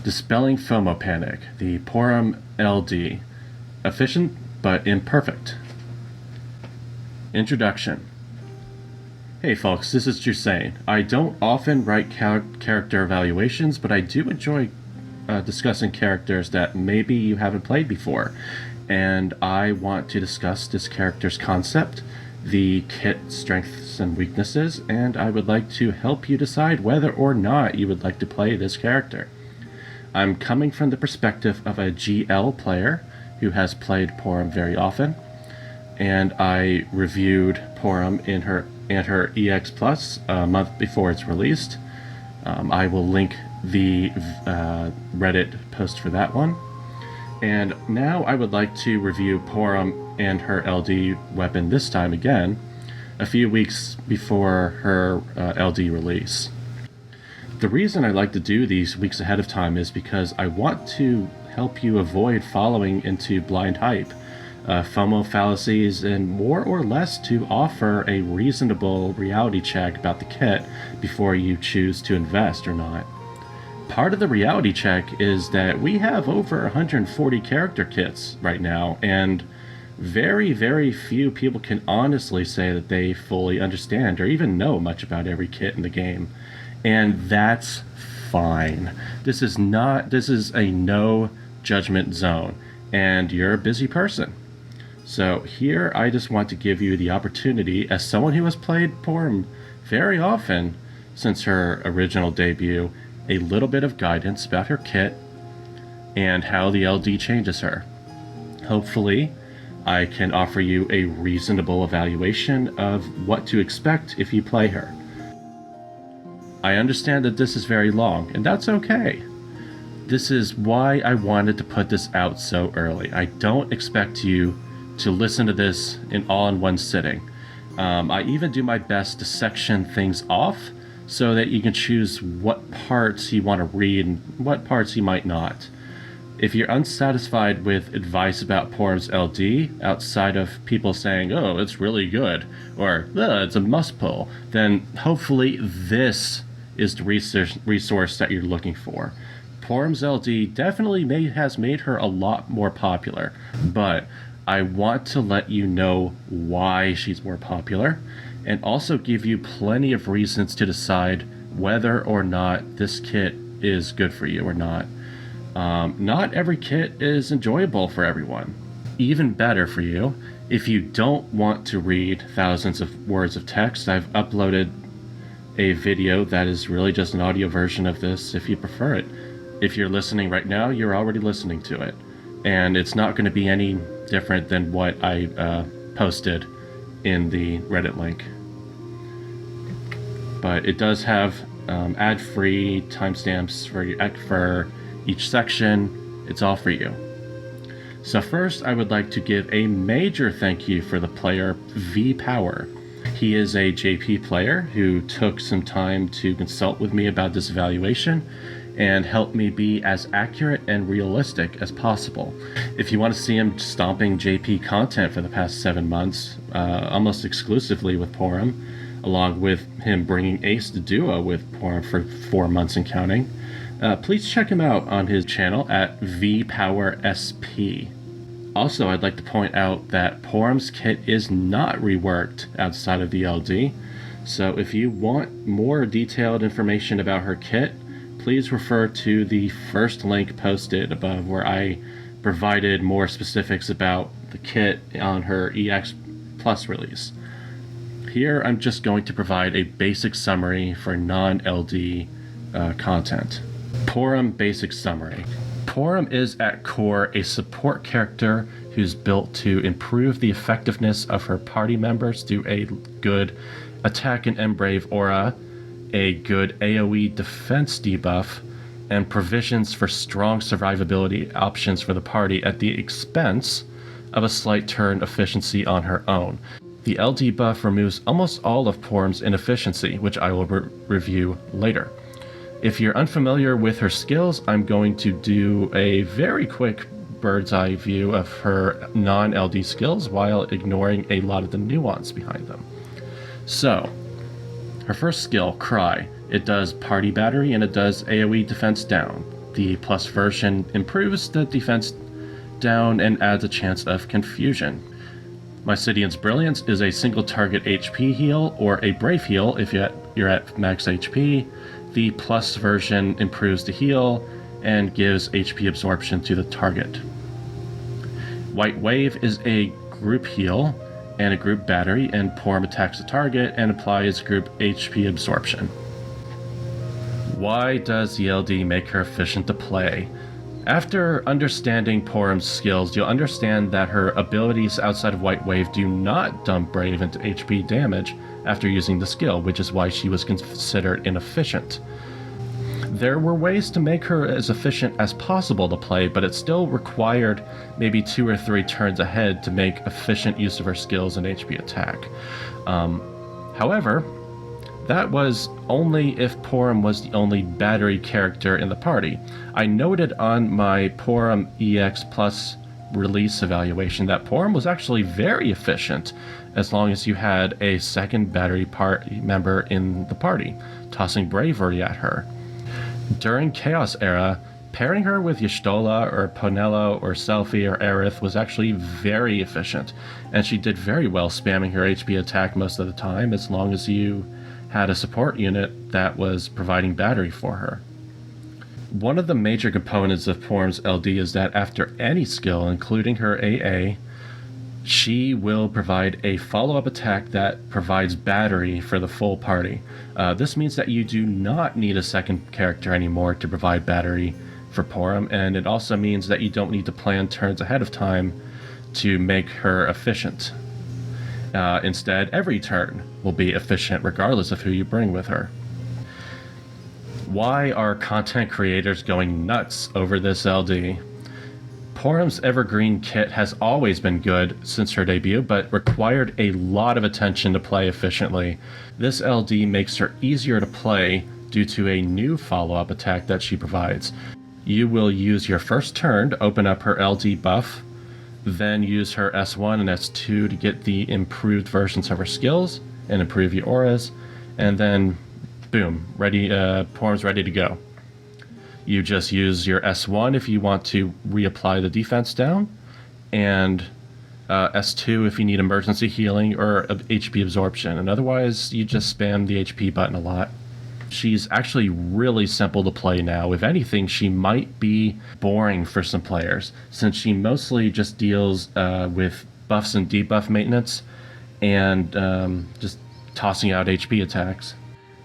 Dispelling FOMO Panic, the Porom LD. Efficient but imperfect. Introduction. Hey folks, this is Jusane. I don't often write character evaluations, but I do enjoy discussing characters that maybe you haven't played before. And I want to discuss this character's concept, the kit strengths and weaknesses, and I would like to help you decide whether or not you would like to play this character. I'm coming from the perspective of a GL player who has played Porom very often, and I reviewed Porom in her EX Plus a month before it's released. I will link the Reddit post for that one. And now I would like to review Porom and her LD weapon this time again, a few weeks before her LD release. The reason I like to do these weeks ahead of time is because I want to help you avoid following into blind hype, FOMO fallacies, and more or less to offer a reasonable reality check about the kit before you choose to invest or not. Part of the reality check is that we have over 140 character kits right now, and very, very few people can honestly say that they fully understand or even know much about every kit in the game. And that's fine. This is a no judgment zone, and you're a busy person. So here I just want to give you the opportunity, as someone who has played Porom very often since her original debut, a little bit of guidance about her kit and how the LD changes her. Hopefully, I can offer you a reasonable evaluation of what to expect if you play her. I understand that this is very long, and that's okay. This is why I wanted to put this out so early. I don't expect you to listen to this all in one sitting. I even do my best to section things off so that you can choose what parts you want to read and what parts you might not. If you're unsatisfied with advice about Porom's LD, outside of people saying, oh, it's really good, or it's a must pull, then hopefully this is the resource that you're looking for. Porom's LD definitely has made her a lot more popular, but I want to let you know why she's more popular, and also give you plenty of reasons to decide whether or not this kit is good for you or not. Not every kit is enjoyable for everyone. Even better for you, if you don't want to read thousands of words of text, I've uploaded a video that is really just an audio version of this if you prefer it. If you're listening right now, you're already listening to it, and it's not going to be any different than what I posted in the Reddit link. But it does have ad-free timestamps for each section. It's all for you. So first, I would like to give a major thank you for the player V-Power. He is a JP player who took some time to consult with me about this evaluation and help me be as accurate and realistic as possible. If you want to see him stomping JP content for the past 7 months, almost exclusively with Porom, along with him bringing Ace to duo with Porom for 4 months and counting, please check him out on his channel at VPowerSP. Also, I'd like to point out that Porom's kit is not reworked outside of the LD, so if you want more detailed information about her kit, please refer to the first link posted above, where I provided more specifics about the kit on her EX Plus release. Here I'm just going to provide a basic summary for non-LD content. Porom basic summary. Porom is at core a support character who's built to improve the effectiveness of her party members through a good attack and embrave aura, a good AoE defense debuff, and provisions for strong survivability options for the party at the expense of a slight turn efficiency on her own. The LD buff removes almost all of Porom's inefficiency, which I will review later. If you're unfamiliar with her skills, I'm going to do a very quick bird's eye view of her non-LD skills while ignoring a lot of the nuance behind them. So, her first skill, Cry. It does party battery and it does AoE defense down. The plus version improves the defense down and adds a chance of confusion. Mycidian's Brilliance is a single target HP heal or a Brave heal if you're at max HP. The plus version improves the heal and gives HP absorption to the target. White Wave is a group heal and a group battery, and Porom attacks the target and applies group HP absorption. Why does the LD make her efficient to play? After understanding Porom's skills, you'll understand that her abilities outside of White Wave do not dump Brave into HP damage after using the skill, which is why she was considered inefficient. There were ways to make her as efficient as possible to play, but it still required maybe 2 or 3 turns ahead to make efficient use of her skills and HP attack. However, that was only if Porom was the only battery character in the party. I noted on my Porom EX Plus release evaluation that Porom was actually very efficient as long as you had a second battery party member in the party, tossing bravery at her. During Chaos Era, pairing her with Y'shtola or Ponello or Selphie or Aerith was actually very efficient, and she did very well spamming her HP attack most of the time as long as you had a support unit that was providing battery for her. One of the major components of Porom's LD is that after any skill, including her AA, she will provide a follow-up attack that provides battery for the full party. This means that you do not need a second character anymore to provide battery for Porom, and it also means that you don't need to plan turns ahead of time to make her efficient. Instead, every turn will be efficient regardless of who you bring with her. Why are content creators going nuts over this LD? Porom's Evergreen kit has always been good since her debut, but required a lot of attention to play efficiently. This LD makes her easier to play due to a new follow-up attack that she provides. You will use your first turn to open up her LD buff, then use her S1 and S2 to get the improved versions of her skills and improve your auras, and then boom, Porom's ready to go. You just use your S1 if you want to reapply the defense down, and S2 if you need emergency healing or HP absorption, and otherwise you just spam the HP button a lot. She's actually really simple to play now. If anything, she might be boring for some players, since she mostly just deals with buffs and debuff maintenance and just tossing out HP attacks.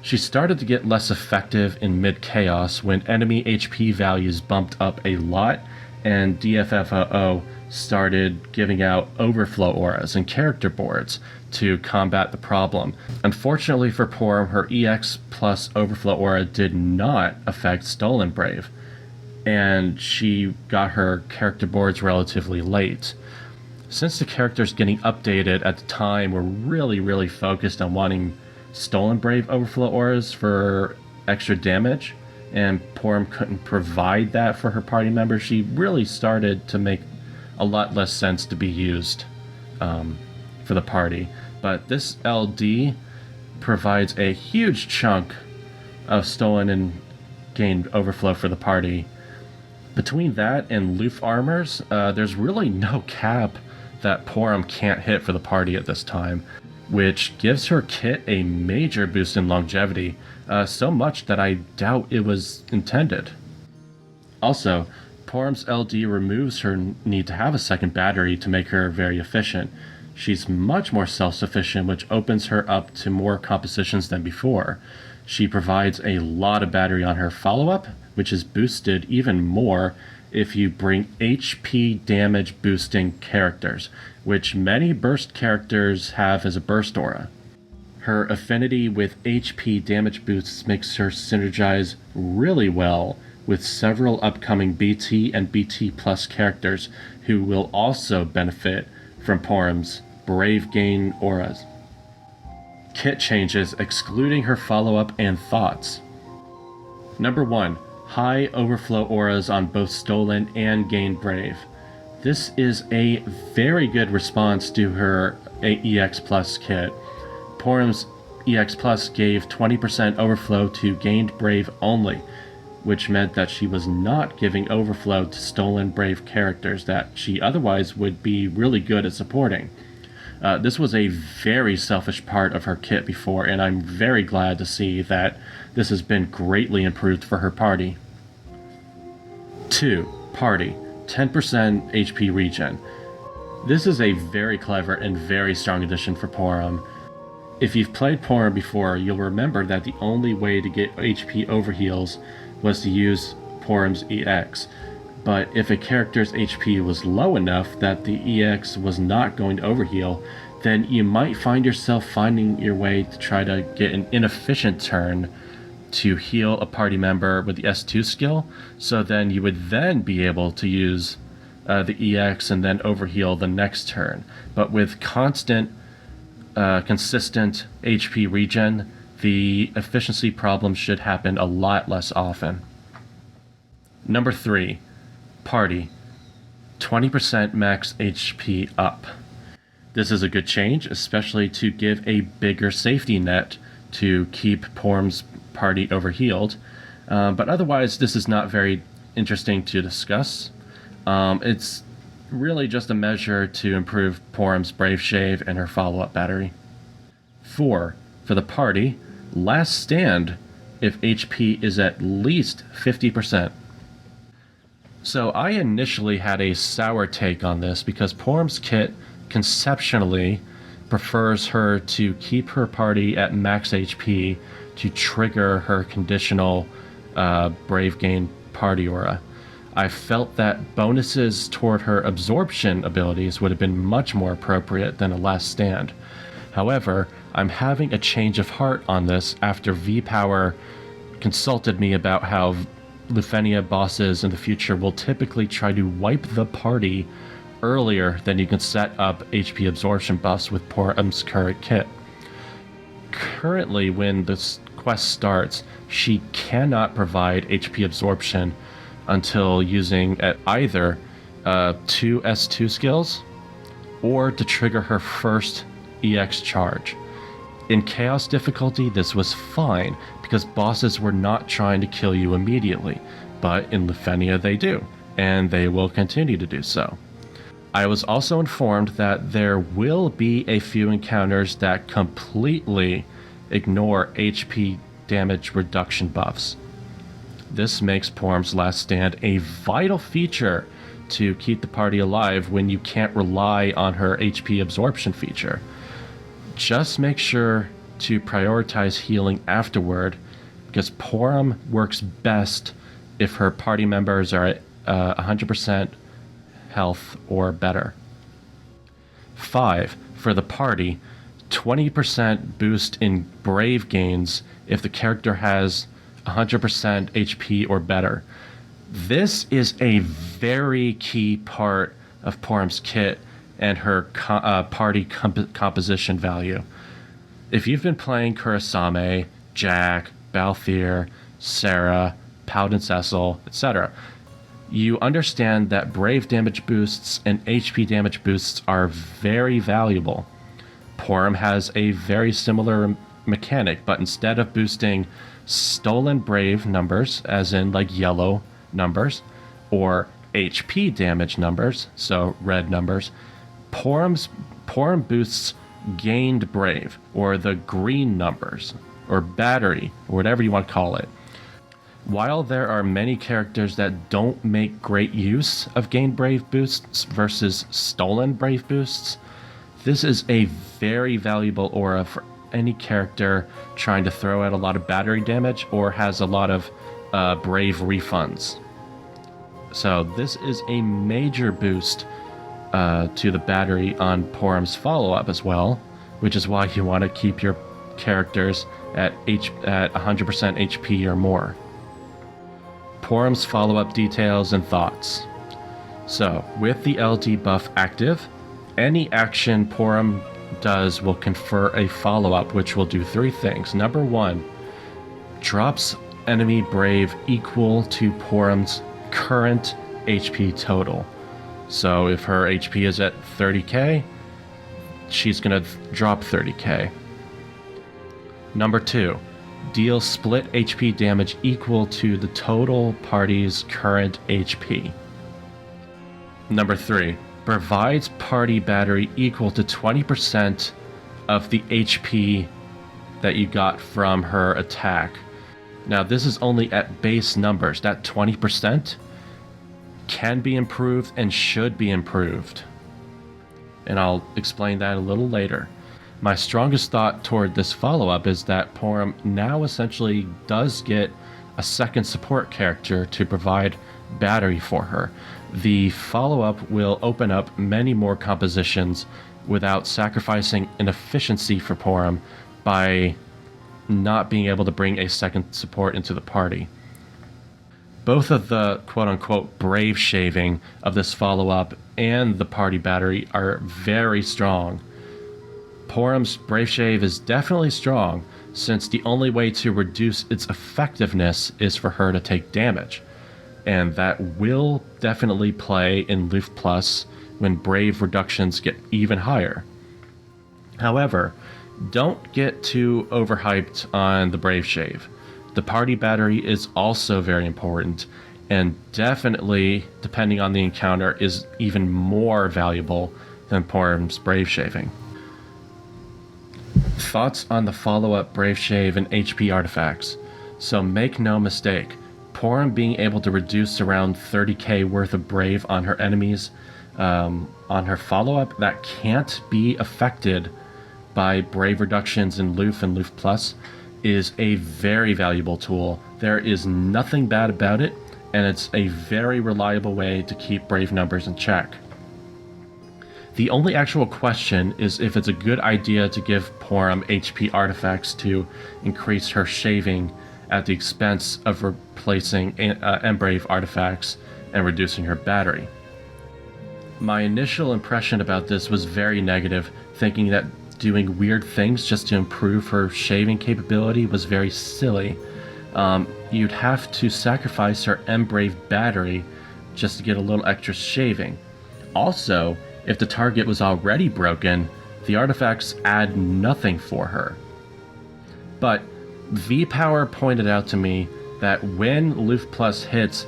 She started to get less effective in mid-chaos when enemy HP values bumped up a lot and DFFOO started giving out overflow auras and character boards to combat the problem. Unfortunately for Porom, her EX plus overflow aura did not affect Stolen Brave, and she got her character boards relatively late. Since the characters getting updated at the time were really focused on wanting Stolen Brave overflow auras for extra damage, and Porom couldn't provide that for her party members, she really started to make a lot less sense to be used for the party. But this LD provides a huge chunk of stolen and gained overflow for the party. Between that and Loof armors, there's really no cap that Porom can't hit for the party at this time, which gives her kit a major boost in longevity, so much that I doubt it was intended. Also, Porom's LD removes her need to have a second battery to make her very efficient. She's much more self-sufficient, which opens her up to more compositions than before. She provides a lot of battery on her follow-up, which is boosted even more if you bring HP damage boosting characters, which many burst characters have as a burst aura. Her affinity with HP damage boosts makes her synergize really well with several upcoming BT and BT plus characters who will also benefit from Porom's Brave Gain auras. Kit changes excluding her follow-up and thoughts. Number 1. High overflow auras on both Stolen and Gain Brave. This is a very good response to her EX Plus kit. Porom's EX Plus gave 20% overflow to Gained Brave only, which meant that she was not giving overflow to stolen brave characters that she otherwise would be really good at supporting. This was a very selfish part of her kit before, and I'm very glad to see that this has been greatly improved for her party. 2. Party. 10% HP regen. This is a very clever and very strong addition for Porom. If you've played Porom before, you'll remember that the only way to get HP overheals was to use Porom's EX. But if a character's HP was low enough that the EX was not going to overheal, then you might find yourself finding your way to try to get an inefficient turn to heal a party member with the S2 skill, so then you would then be able to use the EX and then overheal the next turn. But with consistent HP regen, the efficiency problem should happen a lot less often. Number 3. Party. 20% max HP up. This is a good change, especially to give a bigger safety net to keep Porom's party overhealed. But otherwise, this is not very interesting to discuss. It's really just a measure to improve Porom's Brave Shave and her follow-up battery. 4. For the party, last stand if HP is at least 50%. So I initially had a sour take on this because Porom's kit conceptually prefers her to keep her party at max HP to trigger her conditional Brave Gain party aura. I felt that bonuses toward her absorption abilities would have been much more appropriate than a last stand. However, I'm having a change of heart on this after V-Power consulted me about how Lufenia bosses in the future will typically try to wipe the party earlier than you can set up HP absorption buffs with Porom's current kit. Currently, when this quest starts, she cannot provide HP absorption until using either 2 S2 skills or to trigger her first EX charge. In Chaos difficulty, this was fine because bosses were not trying to kill you immediately, but in Lufenia they do, and they will continue to do so. I was also informed that there will be a few encounters that completely ignore HP damage reduction buffs. This makes Porom's Last Stand a vital feature to keep the party alive when you can't rely on her HP absorption feature. Just make sure to prioritize healing afterward, because Porom works best if her party members are at 100% health or better. 5. For the party, 20% boost in Brave gains if the character has 100% HP or better. This is a very key part of Porom's kit and her party composition value. If you've been playing Kurasame, Jack, Balthier, Sarah, Paladin Cecil, etc., you understand that Brave damage boosts and HP damage boosts are very valuable. Porom has a very similar mechanic, but instead of boosting stolen Brave numbers, as in like yellow numbers, or HP damage numbers, so red numbers, Porom boosts gained Brave, or the green numbers, or battery, or whatever you want to call it. While there are many characters that don't make great use of gained Brave boosts versus stolen Brave boosts, this is a very valuable aura for any character trying to throw out a lot of battery damage or has a lot of Brave refunds. So this is a major boost to the battery on Porom's Followup as well, which is why you want to keep your characters at 100% HP or more. Porom's Followup details and thoughts. So, with the LD buff active, any action Porom does will confer a follow-up, which will do 3 things. Number 1, drops enemy Brave equal to Porom's current HP total. So if her HP is at 30k, she's going to drop 30k. Number 2, Deal split HP damage equal to the total party's current HP. Number 3. Provides party battery equal to 20% of the HP that you got from her attack. Now, this is only at base numbers. That 20% can be improved and should be improved. And I'll explain that a little later. My strongest thought toward this follow-up is that Porom now essentially does get a second support character to provide battery for her. The follow-up will open up many more compositions without sacrificing an efficiency for Porom by not being able to bring a second support into the party. Both of the quote-unquote brave shaving of this follow-up and the party battery are very strong. Porom's Brave Shave is definitely strong, since the only way to reduce its effectiveness is for her to take damage. And that will definitely play in Loof Plus when Brave reductions get even higher. However, don't get too overhyped on the Brave Shave. The party battery is also very important, and definitely, depending on the encounter, is even more valuable than Porom's Brave Shaving. Thoughts on the follow-up Brave Shave and HP artifacts. So make no mistake, Porom being able to reduce around 30k worth of Brave on her enemies on her follow-up, that can't be affected by Brave reductions in Loof and Loof Plus, is a very valuable tool. There is nothing bad about it, and it's a very reliable way to keep Brave numbers in check. The only actual question is if it's a good idea to give Porom HP artifacts to increase her shaving at the expense of replacing Embrave artifacts and reducing her battery. My initial impression about this was very negative, thinking that doing weird things just to improve her shaving capability was very silly. You'd have to sacrifice her Embrave battery just to get a little extra shaving. Also, if the target was already broken, the artifacts add nothing for her. But V-Power pointed out to me that when Loof Plus hits,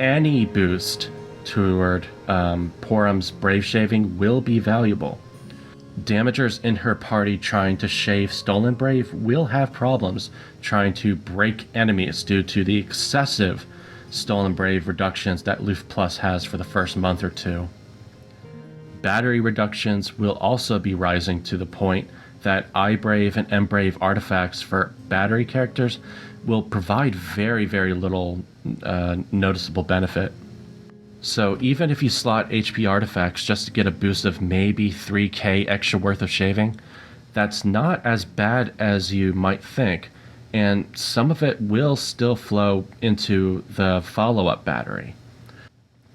any boost toward Porom's Brave Shaving will be valuable. Damagers in her party trying to shave Stolen Brave will have problems trying to break enemies due to the excessive Stolen Brave reductions that Loof Plus has for the first month or two. Battery reductions will also be rising to the point that iBrave and Embrave artifacts for battery characters will provide very, very little noticeable benefit. So even if you slot HP artifacts just to get a boost of maybe 3k extra worth of shaving, that's not as bad as you might think, and some of it will still flow into the follow-up battery.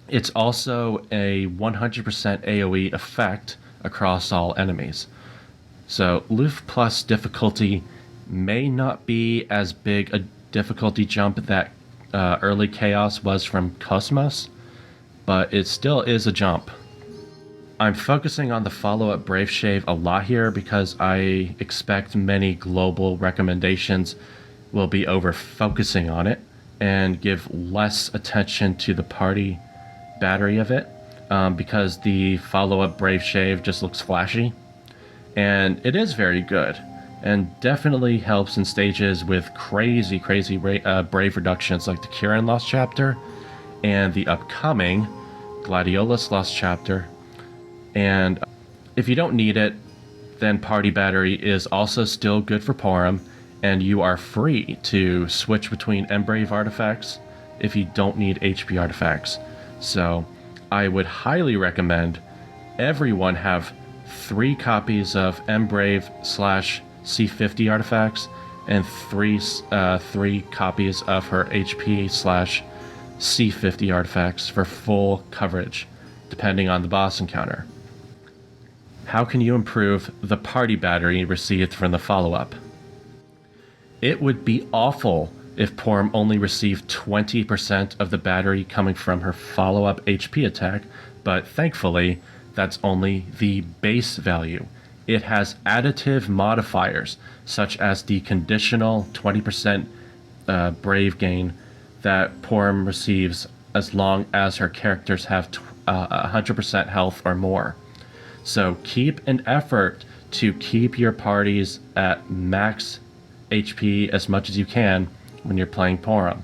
It's also a 100% AoE effect across all enemies. So Loof Plus difficulty may not be as big a difficulty jump that early Chaos was from Cosmos, but it still is a jump. I'm focusing on the follow-up Brave Shave a lot here because I expect many global recommendations will be over-focusing on it and give less attention to the party battery of it because the follow-up Brave Shave just looks flashy, and it is very good and definitely helps in stages with crazy Brave reductions like the Kieran Lost Chapter and the upcoming Gladiolus Lost Chapter. And if you don't need it, then Party Battery is also still good for Porom, and you are free to switch between Embrave artifacts if you don't need HP artifacts. So I would highly recommend everyone have 3 copies of Embrave / C50 artifacts and 3 copies of her HP / C50 artifacts for full coverage, depending on the boss encounter. How can you improve the party battery received from the follow-up? It would be awful if Porom only received 20% of the battery coming from her follow-up HP attack, but thankfully, that's only the base value. It has additive modifiers, such as the conditional 20% brave gain that Porom receives as long as her characters have 100% health or more. So keep an effort to keep your parties at max HP as much as you can when you're playing Porom.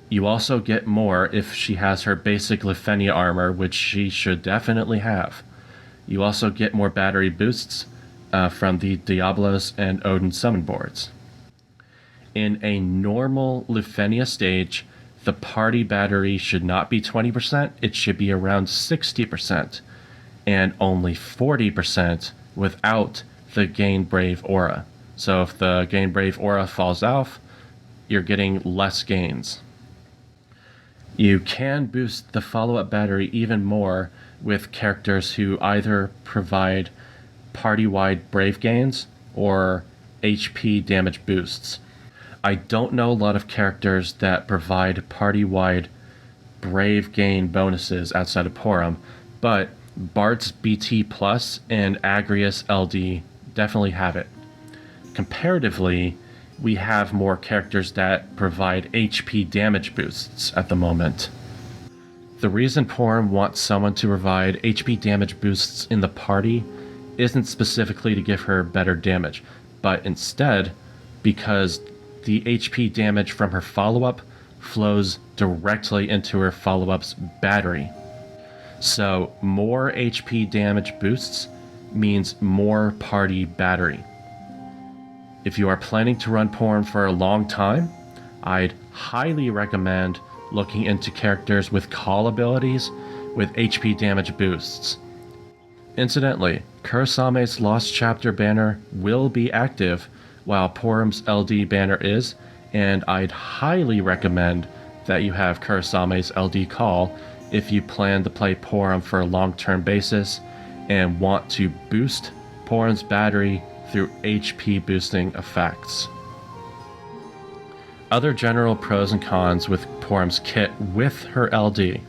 You also get more if she has her basic Lifenia armor, which she should definitely have. You also get more battery boosts from the Diablos and Odin summon boards. In a normal Lifenia stage, the party battery should not be 20%, it should be around 60%, and only 40% without the Gain Brave aura. So if the Gain Brave aura falls off, you're getting less gains. You can boost the follow-up battery even more with characters who either provide party-wide brave gains or HP damage boosts. I don't know a lot of characters that provide party-wide brave gain bonuses outside of Porom, but Bart's BT Plus and Agrius LD definitely have it. Comparatively, we have more characters that provide HP damage boosts at the moment. The reason Porom wants someone to provide HP damage boosts in the party isn't specifically to give her better damage, but instead because the HP damage from her follow-up flows directly into her follow-up's battery. So more HP damage boosts means more party battery. If you are planning to run Porom for a long time, I'd highly recommend looking into characters with call abilities with HP damage boosts. Incidentally, Kurosame's Lost Chapter banner will be active while Porom's LD banner is, and I'd highly recommend that you have Kurosame's LD call if you plan to play Porom for a long-term basis and want to boost Porom's battery through HP boosting effects. Other general pros and cons with Porom's kit with her LD.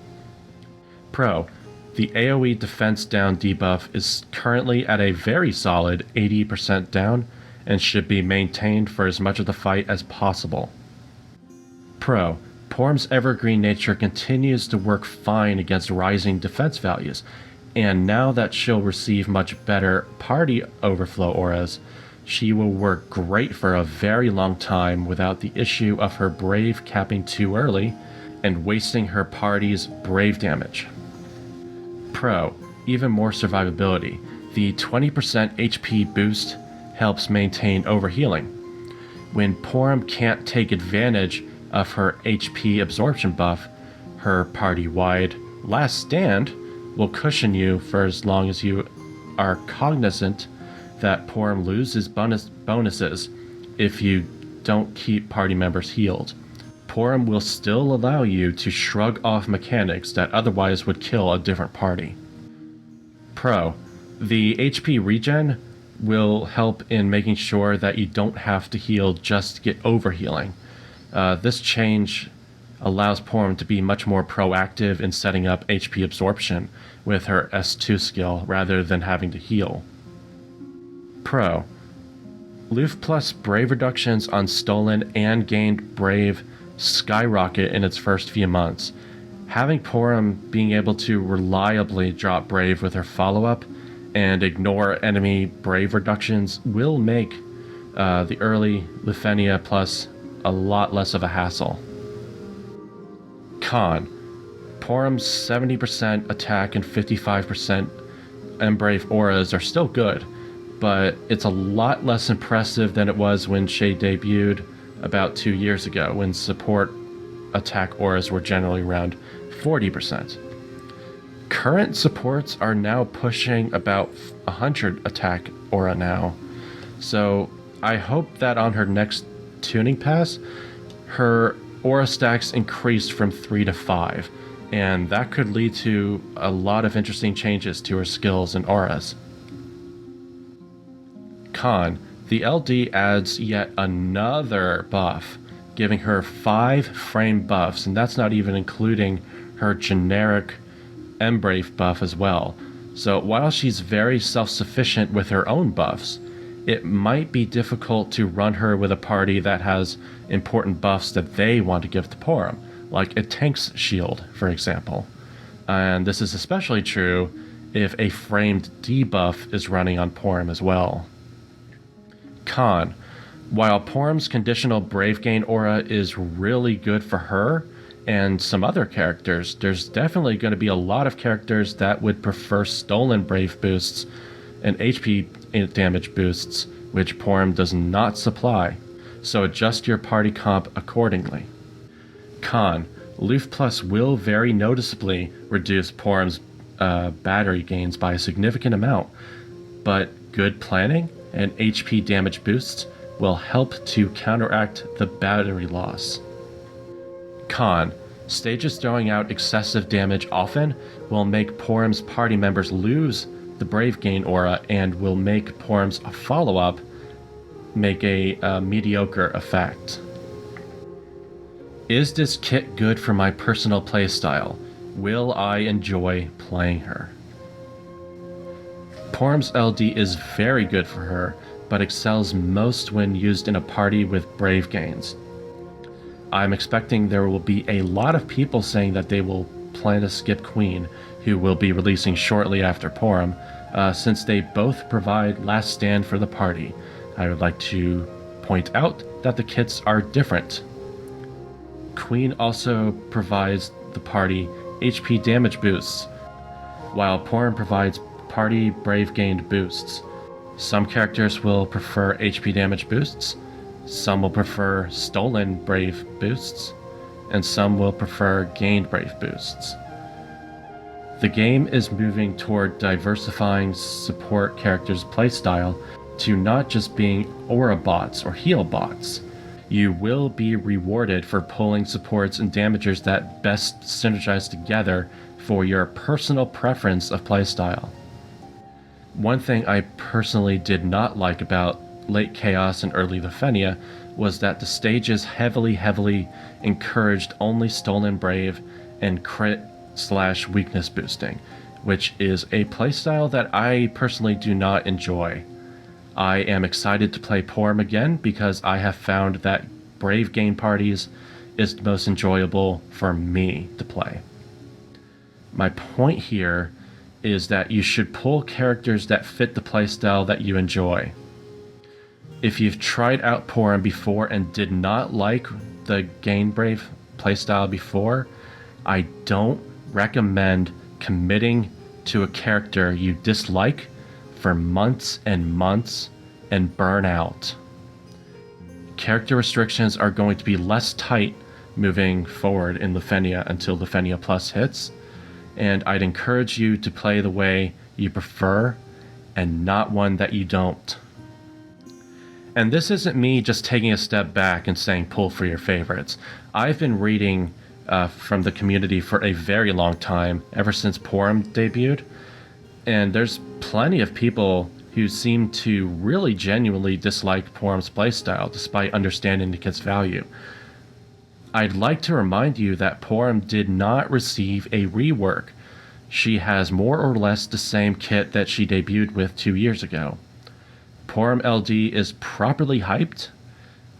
Pro: the AoE defense down debuff is currently at a very solid 80% down and should be maintained for as much of the fight as possible. Pro: Porom's evergreen nature continues to work fine against rising defense values, and now that she'll receive much better party overflow auras, she will work great for a very long time without the issue of her brave capping too early and wasting her party's brave damage. Pro: even more survivability. The 20% HP boost helps maintain overhealing. When Porom can't take advantage of her HP absorption buff, her party-wide Last Stand will cushion you for as long as you are cognizant that Porom loses bonuses if you don't keep party members healed. Porom will still allow you to shrug off mechanics that otherwise would kill a different party. Pro: the HP regen will help in making sure that you don't have to heal just to get overhealing. This change allows Porom to be much more proactive in setting up HP absorption with her S2 skill rather than having to heal. Pro: Luf Plus Brave reductions on stolen and gained Brave skyrocket in its first few months. Having Porom being able to reliably drop Brave with her follow-up and ignore enemy Brave reductions will make the early Lifenia Plus a lot less of a hassle. Con: Porom's 70% attack and 55% Embrave auras are still good, but it's a lot less impressive than it was when Shay debuted about 2 years ago, when support attack auras were generally around 40%. Current supports are now pushing about 100 attack aura now, so I hope that on her next tuning pass, her aura stacks increased from 3 to 5, and that could lead to a lot of interesting changes to her skills and auras. Con: the LD adds yet another buff, giving her 5 frame buffs, and that's not even including her generic Embrave buff as well. So while she's very self-sufficient with her own buffs, it might be difficult to run her with a party that has important buffs that they want to give to Porom, like a tank's shield, for example. And this is especially true if a framed debuff is running on Porom as well. Con. While Porom's conditional Brave Gain aura is really good for her and some other characters, there's definitely going to be a lot of characters that would prefer stolen Brave boosts and HP damage boosts, which Porom does not supply, so adjust your party comp accordingly. Con. Loof Plus will very noticeably reduce Porom's battery gains by a significant amount, but good planning and HP damage boosts will help to counteract the battery loss. Con. Stages throwing out excessive damage often will make Porom's party members lose the Brave Gain aura and will make Porom's Followup make a mediocre effect. Is this kit good for my personal playstyle? Will I enjoy playing her? Porom's LD is very good for her, but excels most when used in a party with Brave Gains. I'm expecting there will be a lot of people saying that they will plan to skip Queen, who will be releasing shortly after Porom, since they both provide Last Stand for the party. I would like to point out that the kits are different. Queen also provides the party HP damage boosts, while Porom provides party Brave Gained boosts. Some characters will prefer HP damage boosts, some will prefer stolen Brave boosts, and some will prefer gained Brave boosts. The game is moving toward diversifying support characters' playstyle to not just being aura bots or heal bots. You will be rewarded for pulling supports and damagers that best synergize together for your personal preference of playstyle. One thing I personally did not like about late Chaos and early Lefenia was that the stages heavily encouraged only Stolen Brave and crit/weakness boosting, which is a playstyle that I personally do not enjoy. I am excited to play Porom again because I have found that Brave Gain parties is the most enjoyable for me to play. My point here is that you should pull characters that fit the playstyle that you enjoy. If you've tried out Porom before and did not like the Gain Brave playstyle before, I don't recommend committing to a character you dislike for months and months and burn out. Character restrictions are going to be less tight moving forward in Lefenia until Lefenia Plus hits, and I'd encourage you to play the way you prefer and not one that you don't. And this isn't me just taking a step back and saying pull for your favorites. I've been reading from the community for a very long time, ever since Porom debuted, and there's plenty of people who seem to really genuinely dislike Porom's playstyle despite understanding the kit's value. I'd like to remind you that Porom did not receive a rework. She has more or less the same kit that she debuted with 2 years ago. Porom LD is properly hyped,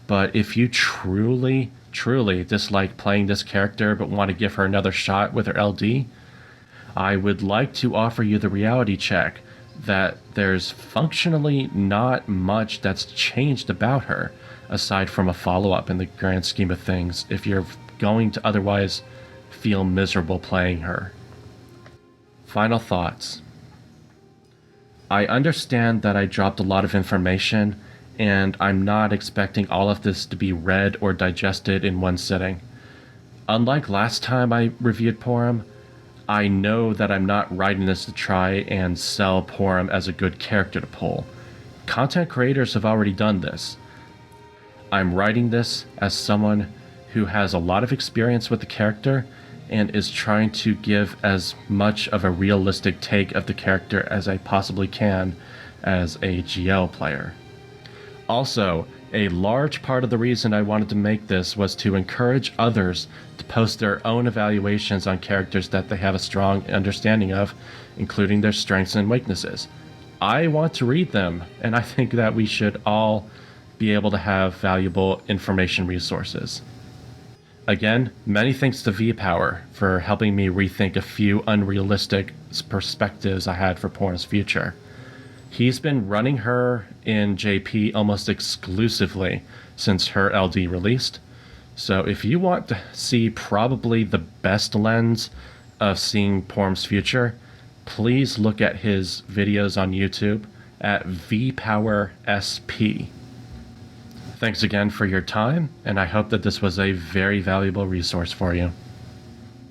but if you truly dislike playing this character but want to give her another shot with her LD, I would like to offer you the reality check that there's functionally not much that's changed about her, aside from a follow-up in the grand scheme of things, if you're going to otherwise feel miserable playing her. Final thoughts. I understand that I dropped a lot of information, and I'm not expecting all of this to be read or digested in one sitting. Unlike last time I reviewed Porom, I know that I'm not writing this to try and sell Porom as a good character to pull. Content creators have already done this. I'm writing this as someone who has a lot of experience with the character and is trying to give as much of a realistic take of the character as I possibly can as a GL player. Also, A large part of the reason I wanted to make this was to encourage others to post their own evaluations on characters that they have a strong understanding of, including their strengths and weaknesses. I want to read them, and I think that we should all be able to have valuable information resources. Again, many thanks to V-Power for helping me rethink a few unrealistic perspectives I had for Porom's future. He's been running her in JP almost exclusively since her LD released. So if you want to see probably the best lens of seeing Porom's future, please look at his videos on YouTube at VPowerSP. Thanks again for your time, and I hope that this was a very valuable resource for you.